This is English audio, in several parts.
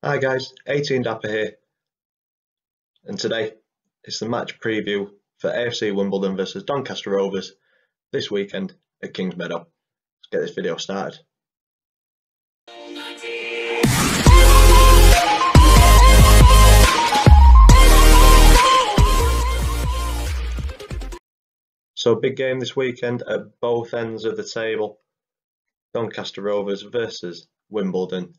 Hi guys, 18 Dapper here, and today it's the match preview for AFC Wimbledon versus Doncaster Rovers this weekend at Kings Meadow. Let's get this video started. So big game this weekend at both ends of the table. Doncaster Rovers versus Wimbledon.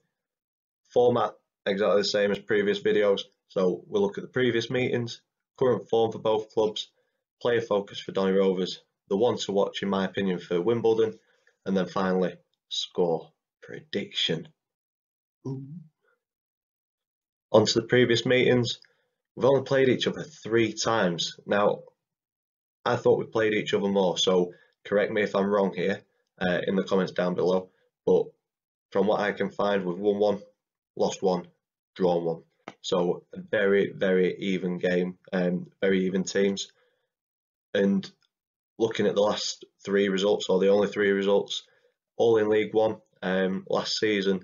Format exactly the same as previous videos. So we'll look at the previous meetings, current form for both clubs, player focus for Donny Rovers, the one to watch in my opinion for Wimbledon, and then finally score prediction. On to the previous meetings. We've only played each other 3 times. Now, I thought we played each other more, so correct me if I'm wrong here in the comments down below. But from what I can find, we've won 1, lost 1, drawn 1. So a very, very even game, very even teams. And looking at the last 3 results, or the only 3 results, all in League One last season,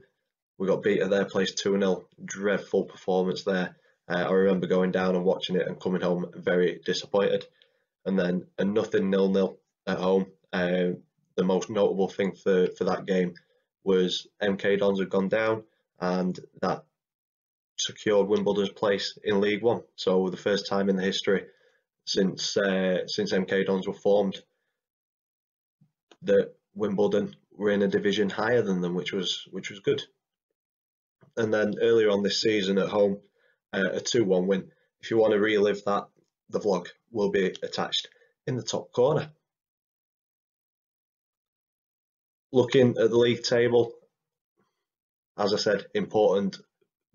we got beat at their place 2-0. Dreadful performance there. I remember going down and watching it and coming home very disappointed. And then a 0-0 at home. The most notable thing for that game was MK Dons had gone down, and that secured Wimbledon's place in League One. So the first time in the history since MK Dons were formed that Wimbledon were in a division higher than them, which was good. And then earlier on this season at home, a 2-1 win. If you want to relive that, the vlog will be attached in the top corner. Looking at the league table, as I said, important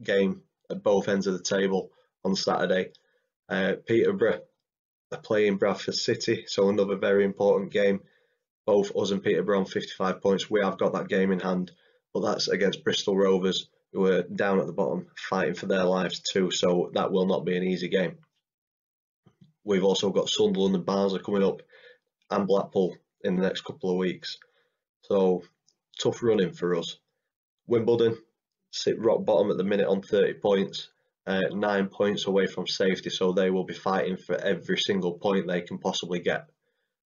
game at both ends of the table on Saturday. Peterborough are playing Bradford City, so another very important game. Both us and Peterborough on 55 points. We have got that game in hand, but that's against Bristol Rovers, who are down at the bottom, fighting for their lives too, so that will not be an easy game. We've also got Sunderland and Barnsley coming up, and Blackpool in the next couple of weeks. So tough running for us. Wimbledon sit rock bottom at the minute on 30 points, 9 points away from safety, so they will be fighting for every single point they can possibly get.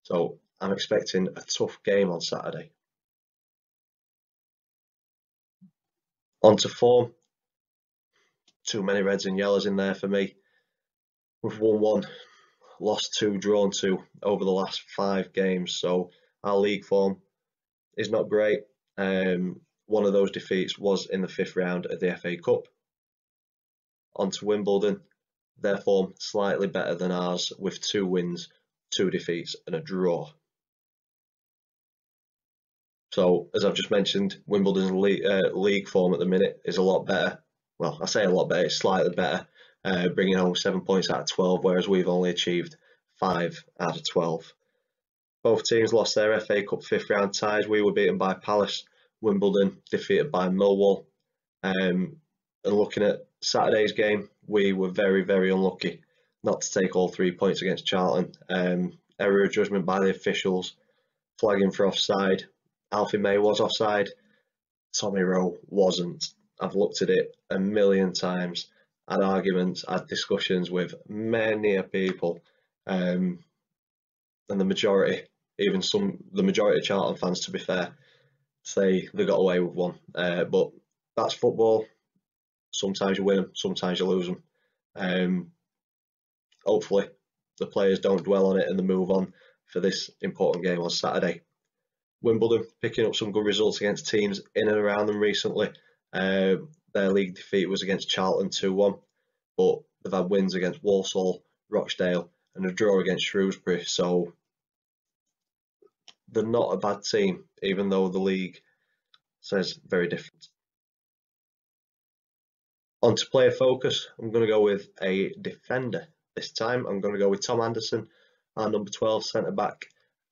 So I'm expecting a tough game on Saturday. On to form. Too many reds and yellows in there for me. We've won 1, lost 2, drawn 2 over the last 5 games, so our league form is not great. One of those defeats was in the 5th round of the FA Cup. On to Wimbledon. Their form slightly better than ours, with 2 wins, 2 defeats and a draw. So, as I've just mentioned, Wimbledon's league form at the minute is a lot better. Well, I say a lot better, it's slightly better, bringing home 7 points out of 12, whereas we've only achieved 5 out of 12. Both teams lost their FA Cup 5th round ties. We were beaten by Palace, Wimbledon defeated by Millwall. And looking at Saturday's game, we were very, very unlucky not to take all 3 points against Charlton. Error of judgment by the officials, flagging for offside. Alfie May was offside, Tommy Rowe wasn't. I've looked at it a million times, had arguments, had discussions with many people, and the majority, the majority of Charlton fans, to be fair, say they got away with one. But that's football. Sometimes you win them, sometimes you lose them. Hopefully the players don't dwell on it and they move on for this important game on Saturday. Wimbledon picking up some good results against teams in and around them recently. Their league defeat was against Charlton 2-1, but they've had wins against Walsall, Rochdale and a draw against Shrewsbury, so they're not a bad team, even though the league says very different. On to player focus, I'm going to go with a defender this time. I'm going to go with Tom Anderson, our number 12 centre-back,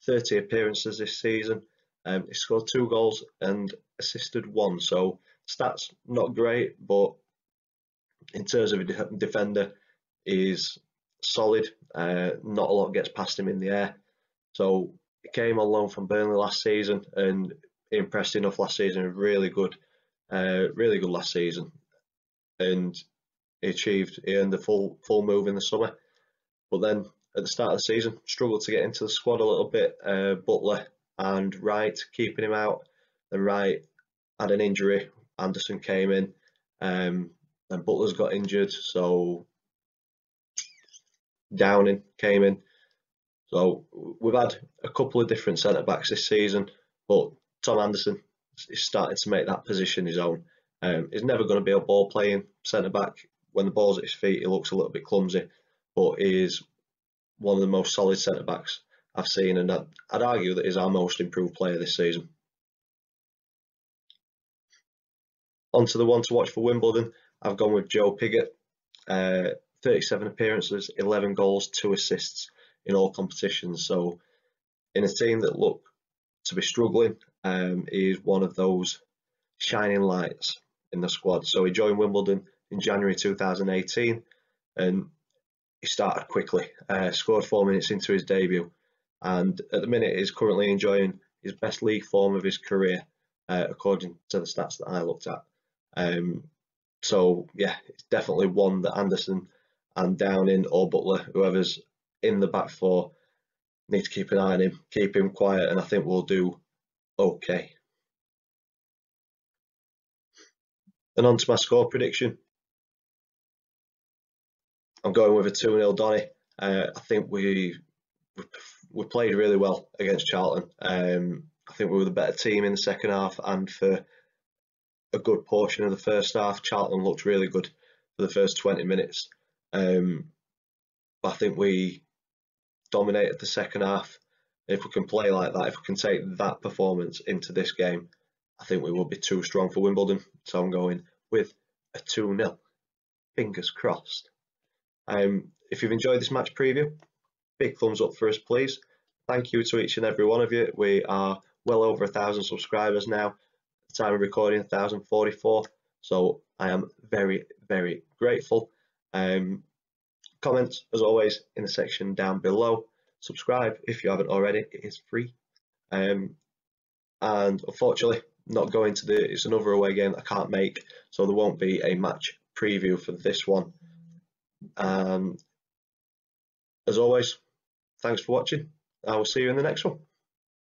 30 appearances this season. He scored 2 goals and assisted 1, so stats not great, but in terms of a defender, he's solid. Not a lot gets past him in the air. So he came on loan from Burnley last season and impressed enough last season. Really good last season. and he earned a full move in the summer. But then at the start of the season, struggled to get into the squad a little bit. Butler and Wright keeping him out. Then Wright had an injury. Anderson came in. And Butler's got injured, so Downing came in. So we've had a couple of different centre backs this season, but Tom Anderson is starting to make that position his own. He's never going to be a ball playing centre back. When the ball's at his feet, he looks a little bit clumsy, but he's one of the most solid centre backs I've seen, and I'd argue that he's our most improved player this season. On to the one to watch for Wimbledon, I've gone with Joe Pigott. 37 appearances, 11 goals, 2 assists in all competitions. So in a team that look to be struggling, he's one of those shining lights in the squad. So he joined Wimbledon in January 2018 and he started quickly, scored 4 minutes into his debut, and at the minute he's currently enjoying his best league form of his career, according to the stats that I looked at. So yeah, it's definitely one that Anderson and Downing or Butler, whoever's in the back four, need to keep an eye on him, keep him quiet, and I think we'll do okay. And on to my score prediction. I'm going with a 2-0 Donny. I think we played really well against Charlton. I think we were the better team in the second half, and for a good portion of the first half, Charlton looked really good for the first 20 minutes. But I think we dominated the second half. If we can play like that, if we can take that performance into this game, I think we will be too strong for Wimbledon. So I'm going with a 2-0. Fingers crossed. If you've enjoyed this match preview, big thumbs up for us, please. Thank you to each and every one of you. We are well over 1,000 subscribers now. At the time of recording, 1,044. So I am very, very grateful. Comments, as always, in the section down below. Subscribe if you haven't already. It is free. And unfortunately, not going to it's another away game that I can't make, so there won't be a match preview for this one. As always, thanks for watching. I will see you in the next one.